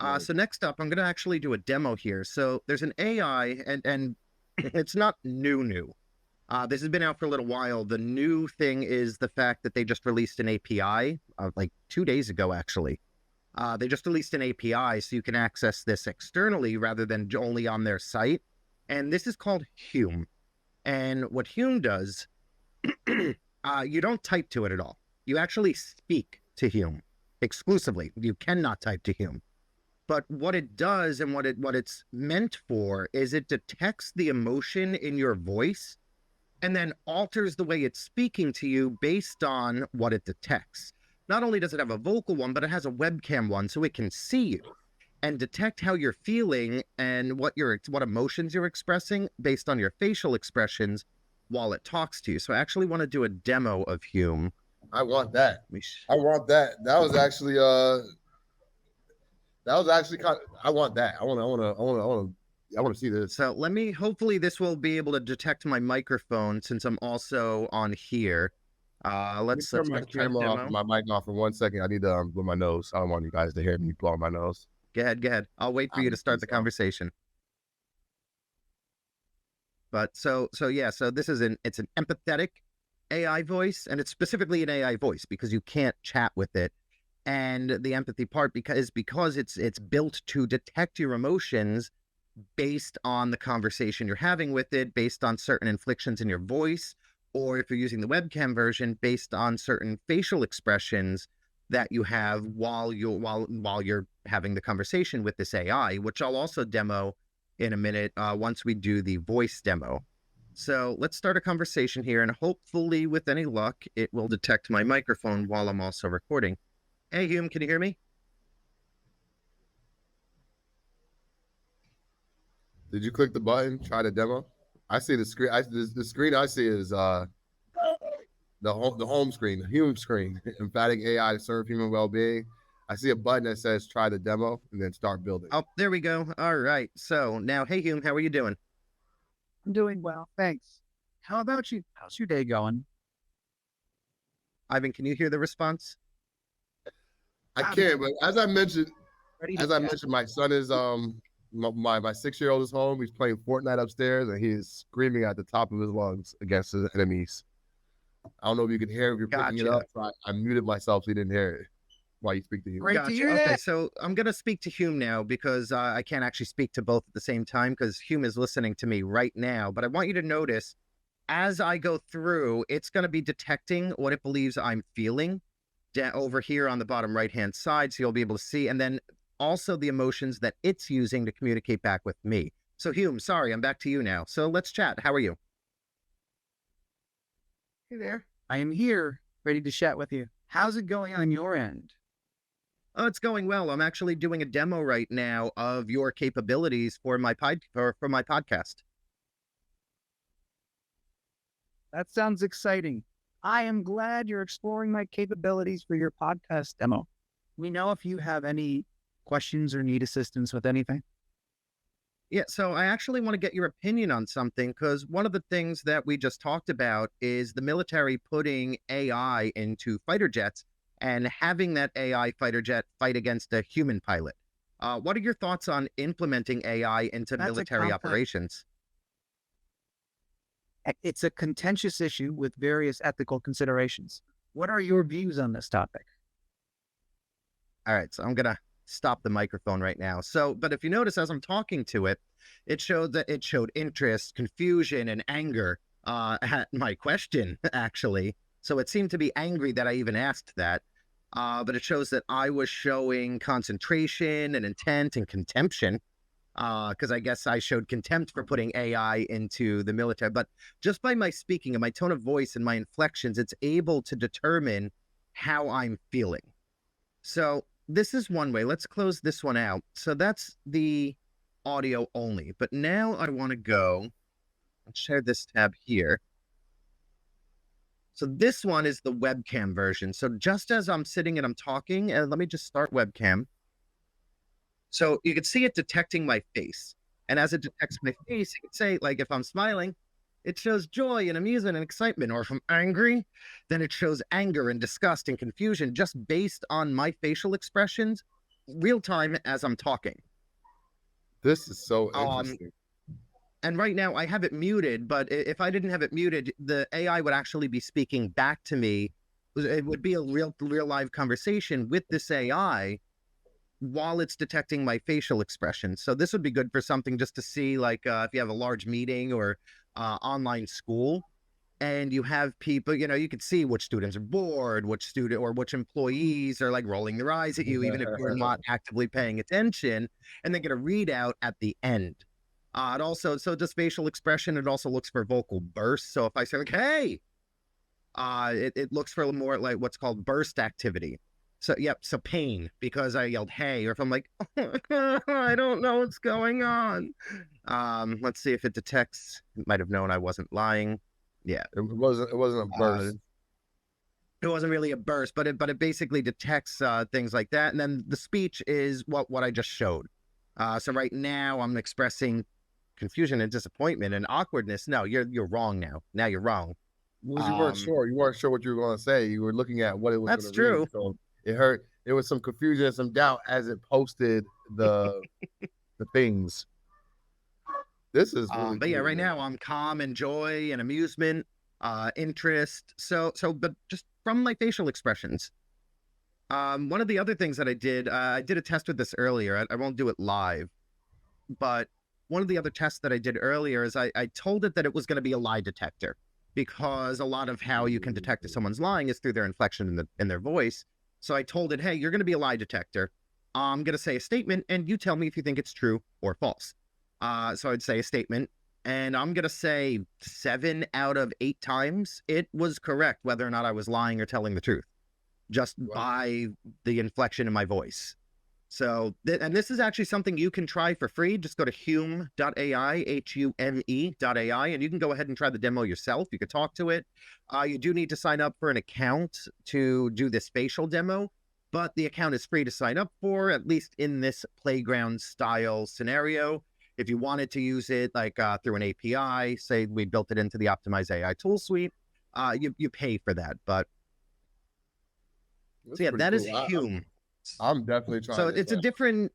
Right. So next up, I'm going to actually do a demo here. So there's an AI, and it's not new. This has been out for a little while. The new thing is the fact that they just released an API, like 2 days ago, actually. They just released an API so you can access this externally rather than only on their site. And this is called Hume. And what Hume does, you don't type to it at all. You actually speak to Hume exclusively. You cannot type to Hume. But what it does and what it's meant for is it detects the emotion in your voice and then alters the way it's speaking to you based on what it detects. Not only does it have a vocal one, but it has a webcam one, so it can see you and detect how you're feeling and what emotions you're expressing based on your facial expressions while it talks to you. So I actually want to do a demo of Hume. I want that. I want that. That was actually kind of, I want that. I want to see this. So hopefully this will be able to detect my microphone since I'm also on here. Let's Turn my try the camera off demo. and my mic off for 1 second. I need to blow my nose. I don't want you guys to hear me blow my nose. Go ahead. I'll wait for you to start the conversation. But so this is it's an empathetic AI voice, and it's specifically an AI voice because you can't chat with it. And the empathy part because it's built to detect your emotions based on the conversation you're having with it, based on certain inflections in your voice, or if you're using the webcam version, based on certain facial expressions that you have while you're having the conversation with this AI, which I'll also demo in a minute once we do the voice demo. So let's start a conversation here, and hopefully with any luck, it will detect my microphone while I'm also recording. Hey, Hume, can you hear me? Did you click the button? Try the demo. I see the screen. The screen I see is the home screen, the Hume screen. Emphatic AI to serve human well-being. I see a button that says try the demo and then start building. Oh, there we go. All right. So now, hey, Hume, how are you doing? I'm doing well, thanks. How about you? How's your day going? Ivan, can you hear the response? I can, but as I mentioned, my son is my 6-year-old is home. He's playing Fortnite upstairs, and he is screaming at the top of his lungs against his enemies. I don't know if you can hear if you're picking it up. So I muted myself so you didn't hear it while you speak to Hume. Gotcha. Okay, so I'm going to speak to Hume now because I can't actually speak to both at the same time because Hume is listening to me right now. But I want you to notice as I go through, it's going to be detecting what it believes I'm feeling over here on the bottom right-hand side. So you'll be able to see. And then also the emotions that it's using to communicate back with me. So Hume, sorry, I'm back to you now. So let's chat. How are you? Hey there. I am here, ready to chat with you. How's it going on your end? Oh, it's going well. I'm actually doing a demo right now of your capabilities for my podcast. That sounds exciting. I am glad you're exploring my capabilities for your podcast demo. We know if you have any questions or need assistance with anything. Yeah, so I actually want to get your opinion on something because one of the things that we just talked about is the military putting AI into fighter jets and having that AI fighter jet fight against a human pilot. What are your thoughts on implementing AI into military operations? It's a contentious issue with various ethical considerations. What are your views on this topic? All right, so I'm going to stop the microphone right now. So, but if you notice, as I'm talking to it, it showed interest, confusion, and anger at my question, actually. So it seemed to be angry that I even asked that. But it shows that I was showing concentration and intent and contemption, because I guess I showed contempt for putting AI into the military. But just by my speaking and my tone of voice and my inflections, it's able to determine how I'm feeling. So this is one way. Let's close this one out. So that's the audio only. But now I want to go and share this tab here. So this one is the webcam version. So just as I'm sitting and I'm talking, and let me just start webcam. So you can see it detecting my face. And as it detects my face, you can say, like, if I'm smiling, it shows joy and amusement and excitement. Or if I'm angry, then it shows anger and disgust and confusion just based on my facial expressions real time as I'm talking. This is so interesting. And right now I have it muted, but if I didn't have it muted, the AI would actually be speaking back to me. It would be a real live conversation with this AI while it's detecting my facial expression. So this would be good for something just to see, like if you have a large meeting or online school, and you have people, you could see which students are bored, which employees are like rolling their eyes at you, even if you're not actively paying attention, and then get a readout at the end. It also, so just facial expression, it also looks for vocal bursts. So if I say like, hey, it looks for more like what's called burst activity. So, yep, so pain, because I yelled, hey, or if I'm like, I don't know what's going on. Let's see if it detects, it might have known I wasn't lying. Yeah. It wasn't a burst. It wasn't really a burst, but it basically detects things like that. And then the speech is what I just showed. So right now I'm expressing confusion and disappointment and awkwardness. No, you're wrong now. Now you're wrong. Well, you weren't sure. You weren't sure what you were going to say. You were looking at what it was. That's true. Read, so it hurt. There was some confusion and some doubt as it posted the things. This is really but yeah, right now I'm calm and joy and amusement, interest. So, but just from my facial expressions. One of the other things that I did a test with this earlier. I won't do it live, but one of the other tests that I did earlier is I told it that it was going to be a lie detector, because a lot of how you can detect if someone's lying is through their inflection in their voice. So I told it, hey, you're going to be a lie detector. I'm going to say a statement, and you tell me if you think it's true or false. So I'd say a statement, and I'm going to say 7 out of 8 times it was correct whether or not I was lying or telling the truth, just by the inflection in my voice. So, and this is actually something you can try for free. Just go to Hume.ai, Hume.ai, and you can go ahead and try the demo yourself. You could talk to it. You do need to sign up for an account to do this facial demo, but the account is free to sign up for, at least in this playground style scenario. If you wanted to use it like through an API, say we built it into the Optimize AI tool suite, you pay for that. But so yeah, that is Hume. I'm definitely trying. So it's a different